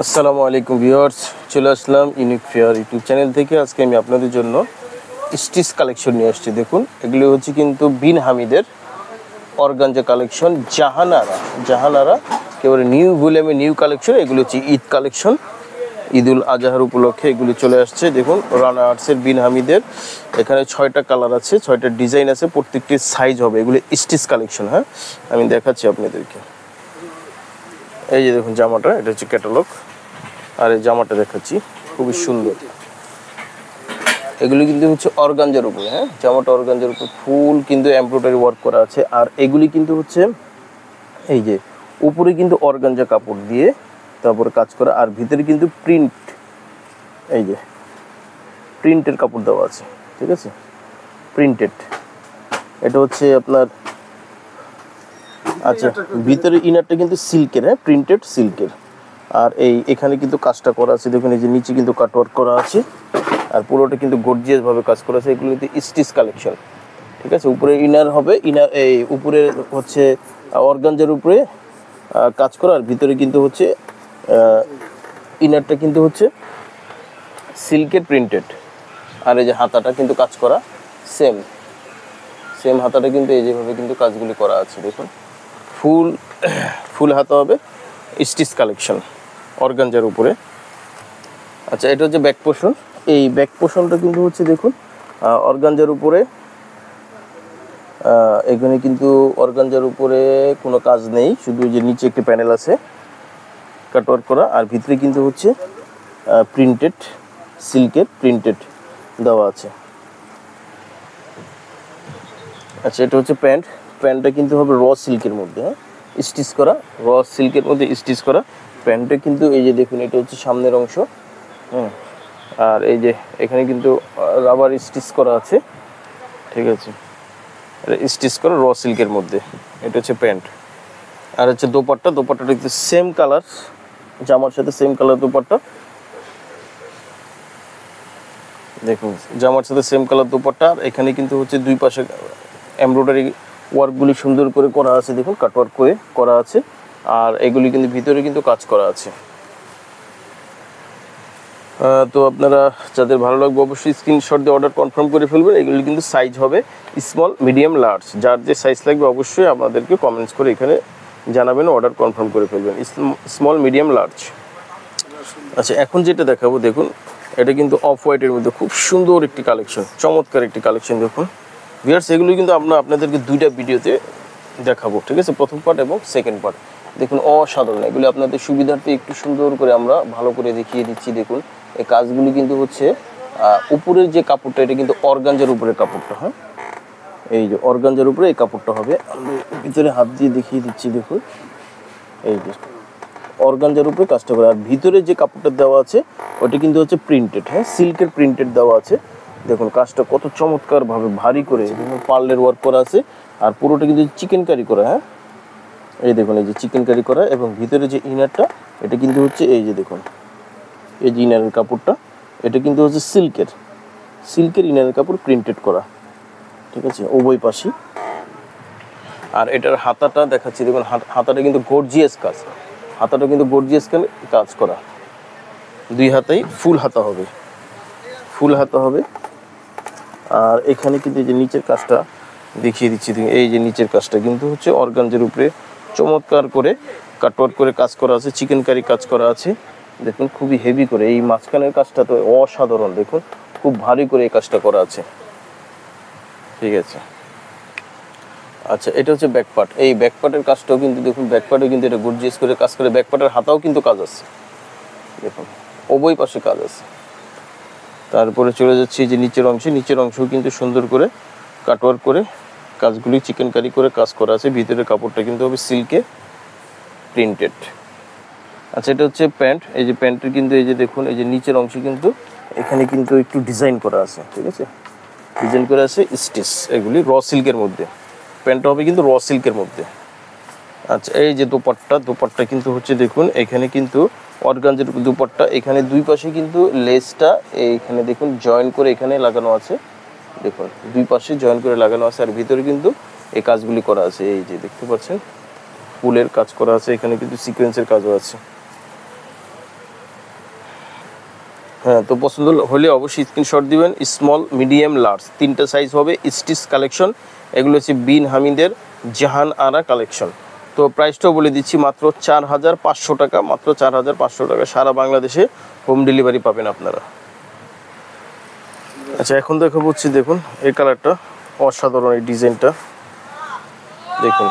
আসসালামু আলাইকুম ভিউয়ার্স, চলে আসলাম ইউনিক ফেয়ার ইউটিউব চ্যানেল থেকে। আজকে আমি আপনাদের জন্য স্টিচ কালেকশন নিয়ে আসছি। দেখুন, এগুলি হচ্ছে কিন্তু বিন হামিদের অর্গানজা কালেকশন, জাহানারা একেবারে নিউ ভলিউমে নিউ কালেকশন। এগুলি হচ্ছে ঈদ কালেকশন, ঈদুল আজহার উপলক্ষে এগুলি চলে আসছে। দেখুন, রানা আর্টসের বিন হামিদের এখানে 6টা কালার আছে, 6টা ডিজাইন আছে, প্রত্যেকটির সাইজ হবে। এগুলি স্টিচ কালেকশন। হ্যাঁ, আমি দেখাচ্ছি আপনাদেরকে। এই যে দেখুন জামাটা, এটা হচ্ছে ক্যাটালগ। আর এই জামাটা দেখাচ্ছি, খুবই সুন্দর। এগুলি কিন্তু হচ্ছে অর্গানজার উপরে। হ্যাঁ, জামাটা অর্গানজার উপর ফুল কিন্তু এমব্রয়ডারি ওয়ার্ক করা আছে। আর এগুলি কিন্তু হচ্ছে এই যে উপরে কিন্তু অর্গানজা কাপড় দিয়ে তারপরে কাজ করা, আর ভিতরে কিন্তু প্রিন্ট, এই যে প্রিন্টের কাপড় দেওয়া আছে। ঠিক আছে, প্রিন্টেড। এটা হচ্ছে আপনার, আচ্ছা, ভিতরে ইনারটা কিন্তু সিল্কের। হ্যাঁ, প্রিন্টেড সিল্কের। আর এখানে কিন্তু কাজটা করা আছে। দেখুন, এই যে নিচে কিন্তু কাটওয়ার্ক করা আছে, আর পুরোটা কিন্তু গর্জিয়াস ভাবে কাজ করা আছে। এগুলো কিন্তু স্টিচ কালেকশন। ঠিক আছে, উপরে ইনার হবে, এই উপরে হচ্ছে অর্গানজার উপরে কাজ করা, আর ভিতরে কিন্তু হচ্ছে ইনারটা কিন্তু হচ্ছে সিল্কের প্রিন্টেড। আর এই যে হাতাটা কিন্তু কাজ করা সেম হাতাটা কিন্তু এই যেভাবে কিন্তু কাজগুলি করা আছে। দেখুন, ফুল হাতা হবে, স্টিচ কালেকশন অর্গানজার উপরে। আচ্ছা, এটা হচ্ছে ব্যাক পোর্শন। এই ব্যাক পোর্শনটা কিন্তু হচ্ছে দেখুন অর্গানজার উপরে। এখানে কিন্তু অর্গানজার উপরে কোনো কাজ নেই, শুধু যে নিচে একটি প্যানেল আছে কাটওয়ার্ক করা, আর ভিতরে কিন্তু হচ্ছে প্রিন্টেড সিল্কের প্রিন্টেড দেওয়া আছে। আচ্ছা, এটা হচ্ছে প্যান্টটা কিন্তু হবে র সিল্কের মধ্যে। হ্যাঁ, স্টিচ করা, র সিল্কের মধ্যে স্টিচ করা প্যান্টটা কিন্তু এই যে দেখুন, এটা হচ্ছে সামনের অংশ। আর এই যে এখানে কিন্তু রাবার স্টিচ করা আছে। ঠিক আছে, স্টিচ করা র সিল্কের মধ্যে। এটা হচ্ছে প্যান্ট। আর হচ্ছে দোপাট্টাটা কিন্তু সেম কালার, জামার সাথে সেম কালার দোপাট্টা। দেখুন, জামার সাথে সেম কালার দোপাট্টা। আর এখানে কিন্তু হচ্ছে দুই পাশে এমব্রয়ডারি ওয়ার্কগুলি সুন্দর করে করা আছে। দেখুন, কাটওয়ার্ক করে করা আছে, আর এগুলি কিন্তু ভিতরে কিন্তু কাজ করা আছে। তো আপনারা যাদের ভালো লাগবে অবশ্যই স্ক্রিনশট দিয়ে অর্ডার কনফার্ম করে ফেলবেন। এগুলি কিন্তু সাইজ হবে স্মল, মিডিয়াম, লার্জ। যার যে সাইজ লাগবে অবশ্যই আমাদেরকে কমেন্টস করে এখানে জানাবেন, অর্ডার কনফার্ম করে ফেলবেন, স্মল, মিডিয়াম, লার্জ। আচ্ছা, এখন যেটা দেখাবো, দেখুন এটা কিন্তু অফ হোয়াইটের মধ্যে খুব সুন্দর একটি কালেকশন, চমৎকার একটি কালেকশন। দেখুন ভিউয়ার্স, এগুলি কিন্তু আমরা আপনাদেরকে দুইটা ভিডিওতে দেখাবো। ঠিক আছে, প্রথম পার্ট এবং সেকেন্ড পার্ট। দেখুন, অসাধারণ। এগুলি আপনাদের সুবিধার্থে একটু সুন্দর করে আমরা ভালো করে দেখিয়ে দিচ্ছি। দেখুন, এই কাজগুলি কিন্তু হচ্ছে উপরের যে কাপড়টা, এটা কিন্তু অর্গানজার উপরের কাপড়টা। হ্যাঁ, এই যে অর্গানজার উপরে এই কাপড়টা হবে। আমি ভিতরে হাত দিয়ে দেখিয়ে দিচ্ছি। দেখুন, এই যে অর্গানজার উপরে কাজটা করে, আর ভিতরে যে কাপড়টা দেওয়া আছে ওটা কিন্তু হচ্ছে প্রিন্টেড। হ্যাঁ, সিল্কের প্রিন্টেড দেওয়া আছে। দেখুন কাজটা কত চমৎকারভাবে ভারী করে পার্লের ওয়ার্ক করা আছে, আর পুরোটা কিন্তু চিকেন কারি করা। হ্যাঁ, এই দেখুন, এই যে চিকেন কারি করা, এবং ভিতরে যে ইনারটা এটা কিন্তু হচ্ছে এই যে দেখুন, এই যে ইনারের কাপড়টা এটা কিন্তু হচ্ছে সিল্কের ইনারের কাপড় প্রিন্টেড করা। ঠিক আছে, উভয় পাশে। আর এটার হাতাটা দেখাচ্ছি। দেখুন, হাতাটা কিন্তু গর্জিয়াস কাজ, হাতাটা কিন্তু গর্জিয়াস কাজ করা। দুই হাতাই ফুল হাতা হবে। আর এখানে কিন্তু এই যে নিচের কাজটা দেখিয়ে দিচ্ছি। এই যে নিচের কাজটা কিন্তু হচ্ছে অর্গানজার উপরে চমৎকার করে কাটওয়ার্ক করে কাজ করা আছে, চিকেন কারি কাজ করা আছে। দেখুন, খুবই হেভি করে। এই মাঝখানের কাজটা তো অসাধারণ। দেখুন, খুব ভারী করে এই কাজটা করা আছে। ঠিক আছে, আচ্ছা, এটা হচ্ছে ব্যাক পার্ট। এই ব্যাক পার্টের কাজটাও কিন্তু দেখুন, ব্যাক পার্টে কিন্তু এটা গর্জিয়াস করে কাজ করে। ব্যাক পার্টের হাতাও কিন্তু কাজ আছে। দেখুন, উভয় পাশে কাজ আছে। তারপরে চলে যাচ্ছে যে নিচের অংশও কিন্তু সুন্দর করে কাটওয়ার্ক করে কাজগুলি চিকেন কারি করে কাজ করা আছে। ভিতরের কাপড়টা কিন্তু হবে সিল্কে প্রিন্টেড। আচ্ছা, এটা হচ্ছে প্যান্ট। এই যে প্যান্টের কিন্তু এই যে দেখুন, এই যে নিচের অংশ কিন্তু এখানে কিন্তু একটু ডিজাইন করা আছে। ঠিক আছে, ডিজাইন করা আছে স্টিচ, এগুলি র সিল্কের মধ্যে। প্যান্টটা হবে কিন্তু র সিল্কের মধ্যে। আচ্ছা, এই যে দোপাট্টা কিন্তু হচ্ছে দেখুন, এখানে কিন্তু অর্গানজার দোপাট্টা। এখানে দুই পাশে কিন্তু লেসটা এইখানে দেখুন জয়েন করে এখানে লাগানো আছে। দেখুন, দুই পাশে জয়েন করে লাগানো আছে, আর ভিতরে কিন্তু এই কাজগুলি করা আছে। এই যে দেখতে পাচ্ছেন, ফুলের কাজ করা আছে, এখানে কিন্তু সিকোয়েন্সের কাজও আছে। হ্যাঁ, তো পছন্দ হলে অবশ্যই স্ক্রিনশট দিবেন। স্মল, মিডিয়াম, লার্জ 3টা সাইজ হবে। স্টিচ কালেকশন, এগুলো হচ্ছে বিন হামিদের জাহান আরা কালেকশন। তো প্রাইসটাও বলে দিচ্ছি, মাত্র 4500 টাকা, মাত্র 4500 টাকা। সারা বাংলাদেশে হোম ডেলিভারি পাবেন আপনারা। আচ্ছা, এখন দেখা হচ্ছে, দেখুন এই কালারটা অসাধারণ, এই ডিজাইনটা দেখুন,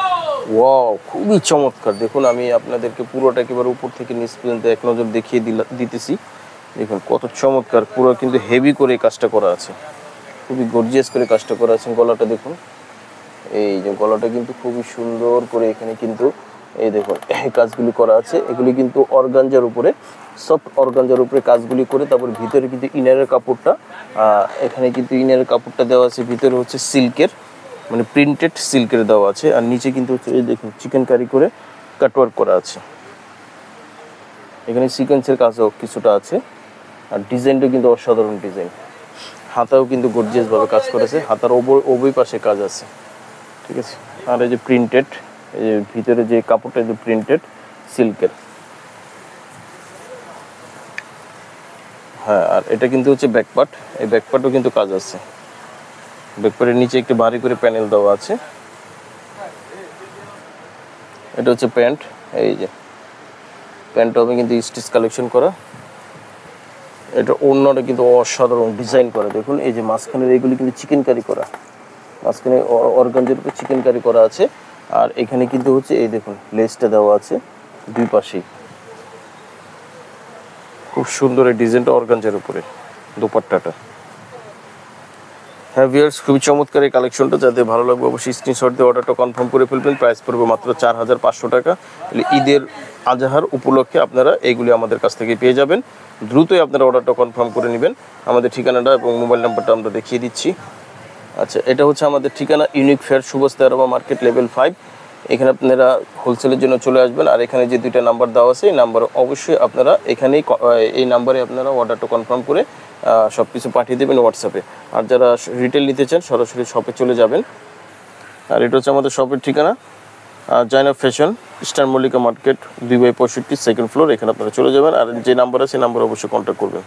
ওয়াও, খুবই চমৎকার। দেখুন আমি আপনাদেরকে পুরোটা একেবারে উপর থেকে নিচ পর্যন্ত এক নজর দেখিয়ে দিতেছি। দেখুন কত চমৎকার, পুরো কিন্তু হেভি করে কাজটা করা আছে, খুবই গর্জিয়াস করে কাজটা করা আছে। গলাটা দেখুন, এই যে গলাটা কিন্তু খুবই সুন্দর করে এখানে কিন্তু এই দেখুন এই কাজগুলি করা আছে। এগুলি কিন্তু অর্গানজার উপরে, সফট অর্গানজার উপরে কাজগুলি করে, তারপর ভিতরে কিন্তু ইনারের কাপড়টা, এখানে কিন্তু ইনারের কাপড়টা দেওয়া আছে, ভিতরে হচ্ছে সিল্কের, মানে প্রিন্টেড সিল্কের দেওয়া আছে। আর নিচে কিন্তু হচ্ছে এই দেখুন চিকেন কারি করে কাটওয়ার্ক করা আছে। এখানে সিকোয়েন্সের কাজও কিছুটা আছে। আর ডিজাইনটা কিন্তু অসাধারণ ডিজাইন। হাতাও কিন্তু গর্জিয়াসভাবে কাজ করেছে, হাতার উভয় পাশে কাজ আছে, ঠিক আছে। আর এই যে প্রিন্টেড, এই যে ভিতরে যে কাপড়টা, যে প্রিন্টেড সিল্কের। হ্যাঁ, আর এটা কিন্তু হচ্ছে ব্যাকপার্ট, এই ব্যাকপার্টও কিন্তু কাজ আছে। ব্যাকপার্টের নিচে একটু ভারী করে প্যানেল দেওয়া আছে। এটা হচ্ছে প্যান্ট, এই যে প্যান্টটা হবে কিন্তু স্টিচ কালেকশন করা। এটা ওড়নাটা কিন্তু অসাধারণ ডিজাইন করা। দেখুন এই যে মাঝখানের এইগুলি কিন্তু চিকেন কারি করা, মাঝখানে অর্গানজার উপরে চিকেন কারি করা আছে। আর এখানে কিন্তু হচ্ছে এই দেখুন লেসটা দেওয়া আছে দুই পাশেই, খুব সুন্দর এই ডিজাইনটা অর্গানজার উপরে দোপাট্টাটা। হ্যাঁ ভিউয়ার্স, খুবই চমৎকার এই কালেকশনটা। যাদের ভালো লাগবে অবশ্যই স্ক্রিনশট দিয়ে অর্ডারটা কনফার্ম করে ফেলবেন। প্রাইস পড়বে মাত্র 4500 টাকা। ঈদের আজহার উপলক্ষে আপনারা এইগুলি আমাদের কাছ থেকে পেয়ে যাবেন। দ্রুতই আপনারা অর্ডারটা কনফার্ম করে নেবেন। আমাদের ঠিকানাটা এবং মোবাইল নাম্বারটা আমরা দেখিয়ে দিচ্ছি। আচ্ছা, এটা হচ্ছে আমাদের ঠিকানা, unique fair, Subhash market, level 5। এখানে আপনারা হোলসেলের জন্য চলে আসবেন। আর এখানে যে দুইটা নাম্বার দেওয়া আছে, এই নাম্বার অবশ্যই আপনারা এখানেই, এই নাম্বারে আপনারা অর্ডারটা কনফার্ম করে সব কিছু পাঠিয়ে দেবেন হোয়াটসঅ্যাপে। আর যারা রিটেল নিতে চান সরাসরি শপে চলে যাবেন। আর এটা হচ্ছে আমাদের শপের ঠিকানা, Zainab fashion, eastern Mallika market, 2/65, second floor. এখানে আপনারা চলে যাবেন। আর যে নাম্বার আছে সেই নাম্বার অবশ্যই কন্ট্যাক্ট করবেন।